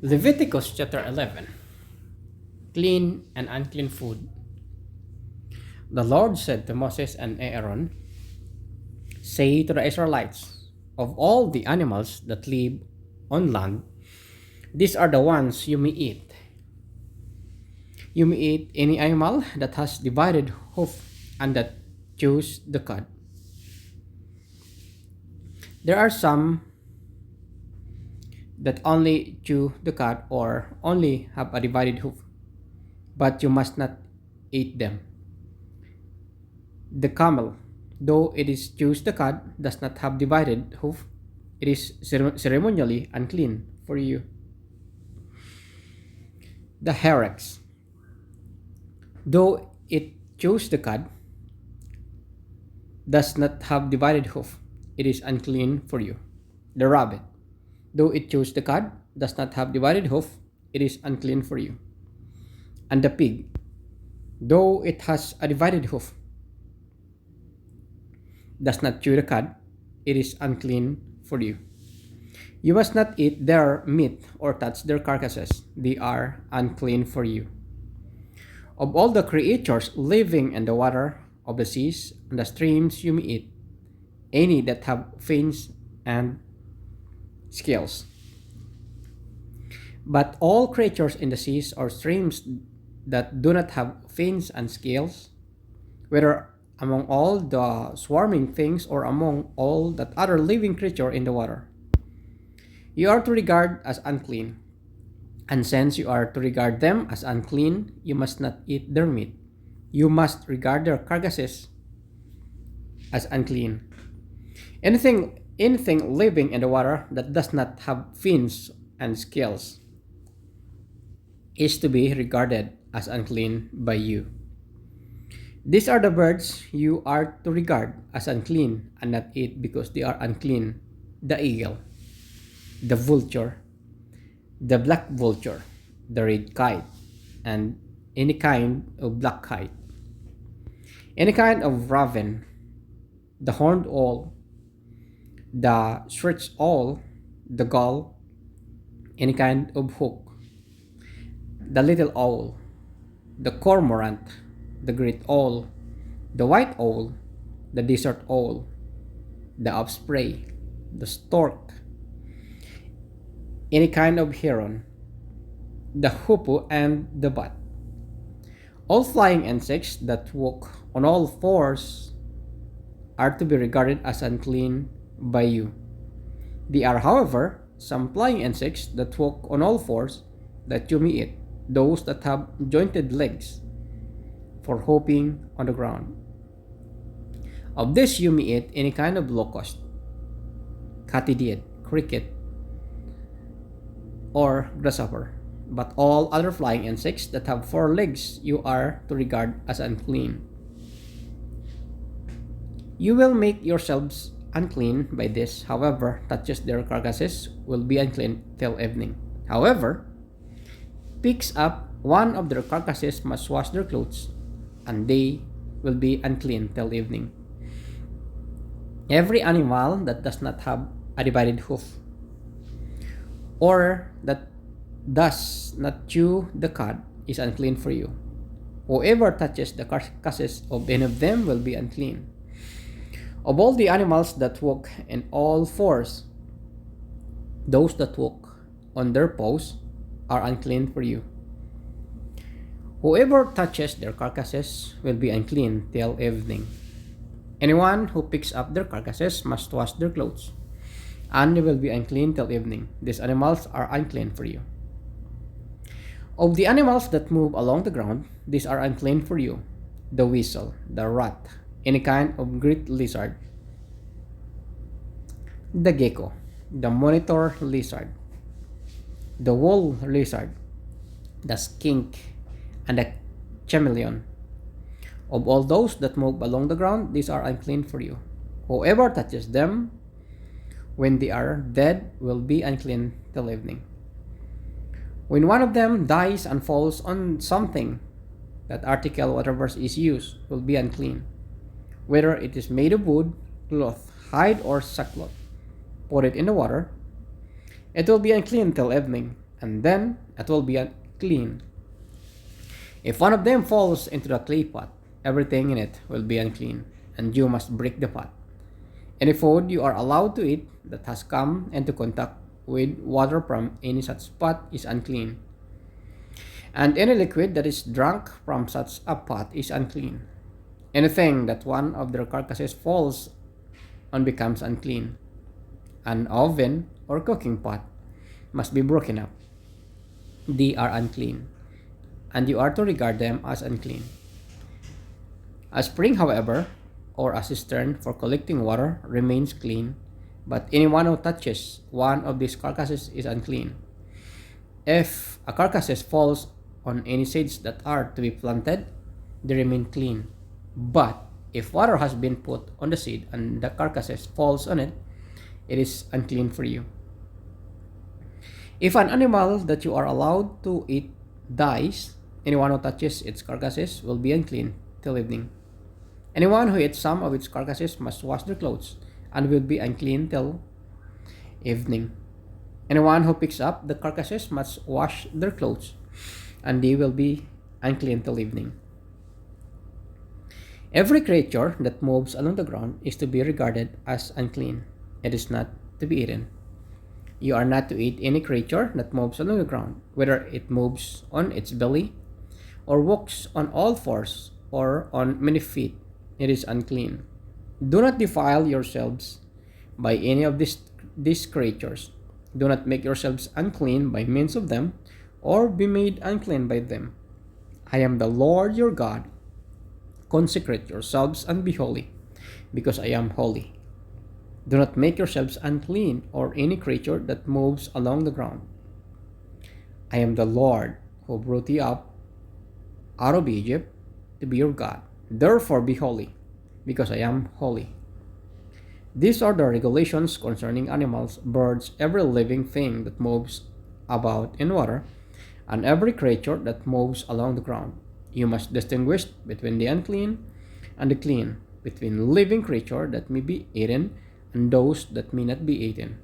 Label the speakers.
Speaker 1: Leviticus chapter 11. Clean and unclean food. The Lord said to Moses and Aaron, "Say to the Israelites, of all the animals that live on land, these are the ones you may eat. You may eat any animal that has divided hoof and that chews the cud. There are some that only chew the cud or only have a divided hoof, but you must not eat them. The camel, though it is chews the cud, does not have divided hoof. It is ceremonially unclean for you. The hyrax, though it chews the cud, does not have divided hoof. It is unclean for you. The rabbit, though it chews the cud, does not have divided hoof. It is unclean for you. And the pig, though it has a divided hoof, does not chew the cud, it is unclean for you. You must not eat their meat or touch their carcasses. They are unclean for you. Of all the creatures living in the water of the seas and the streams you may eat, any that have fins and scales. But all creatures in the seas or streams that do not have fins and scales, whether among all the swarming things or among all that other living creature in the water, you are to regard as unclean. And since you are to regard them as unclean, you must not eat their meat. You must regard their carcasses as unclean. Anything living in the water that does not have fins and scales is to be regarded as unclean by you. These are the birds you are to regard as unclean and not eat because they are unclean: the eagle, the vulture, the black vulture, the red kite, and any kind of black kite, any kind of raven, the horned owl, the stretched owl, the gull, any kind of hawk, the little owl, the cormorant, the great owl, the white owl, the desert owl, the osprey, the stork, any kind of heron, the hoopoe, and the bat. All flying insects that walk on all fours are to be regarded as unclean by you. There are, however, some flying insects that walk on all fours that you may eat, those that have jointed legs for hopping on the ground. Of this you may eat any kind of locust, katydid, cricket, or grasshopper. But all other flying insects that have four legs you are to regard as unclean. You will make yourselves unclean by this. However touches their carcasses will be unclean till evening. However picks up one of their carcasses must wash their clothes, and they will be unclean till evening. Every animal that does not have a divided hoof, or that does not chew the cud, is unclean for you. Whoever touches the carcasses of any of them will be unclean. Of all the animals that walk in all fours, those that walk on their paws are unclean for you. Whoever touches their carcasses will be unclean till evening. Anyone who picks up their carcasses must wash their clothes, and they will be unclean till evening. These animals are unclean for you. Of the animals that move along the ground, these are unclean for you: the weasel, the rat, any kind of great lizard, the gecko, the monitor lizard, the wall lizard, the skink, and the chameleon. Of all those that move along the ground, these are unclean for you. Whoever touches them when they are dead will be unclean till evening. When one of them dies and falls on something, that article, whatever is used, will be unclean, whether it is made of wood, cloth, hide, or sackcloth. Put it in the water. It will be unclean till evening. and then it will be unclean. If one of them falls into the clay pot, everything in it will be unclean, and you must break the pot. Any food you are allowed to eat that has come into contact with water from any such pot is unclean, and any liquid that is drunk from such a pot is unclean. Anything that one of their carcasses falls on becomes unclean. An oven or cooking pot must be broken up. They are unclean, and you are to regard them as unclean. A spring, however, or a cistern for collecting water remains clean, but anyone who touches one of these carcasses is unclean. If a carcass falls on any seeds that are to be planted, they remain clean. But if water has been put on the seed and the carcass falls on it, it is unclean for you. If an animal that you are allowed to eat dies, anyone who touches its carcasses will be unclean till evening. Anyone who eats some of its carcasses must wash their clothes and will be unclean till evening. Anyone who picks up the carcasses must wash their clothes and they will be unclean till evening. Every creature that moves along the ground is to be regarded as unclean. It is not to be eaten. You are not to eat any creature that moves along the ground, whether it moves on its belly, or walks on all fours, or on many feet. It is unclean. Do not defile yourselves by any of these creatures. Do not make yourselves unclean by means of them, or be made unclean by them. I am the Lord your God. Consecrate yourselves and be holy, because I am holy. Do not make yourselves unclean, or any creature that moves along the ground. I am the Lord who brought you up out of Egypt to be your God. Therefore be holy, because I am holy. These are the regulations concerning animals, birds, every living thing that moves about in water, and every creature that moves along the ground. You must distinguish between the unclean and the clean, between living creature that may be eaten and those that may not be eaten.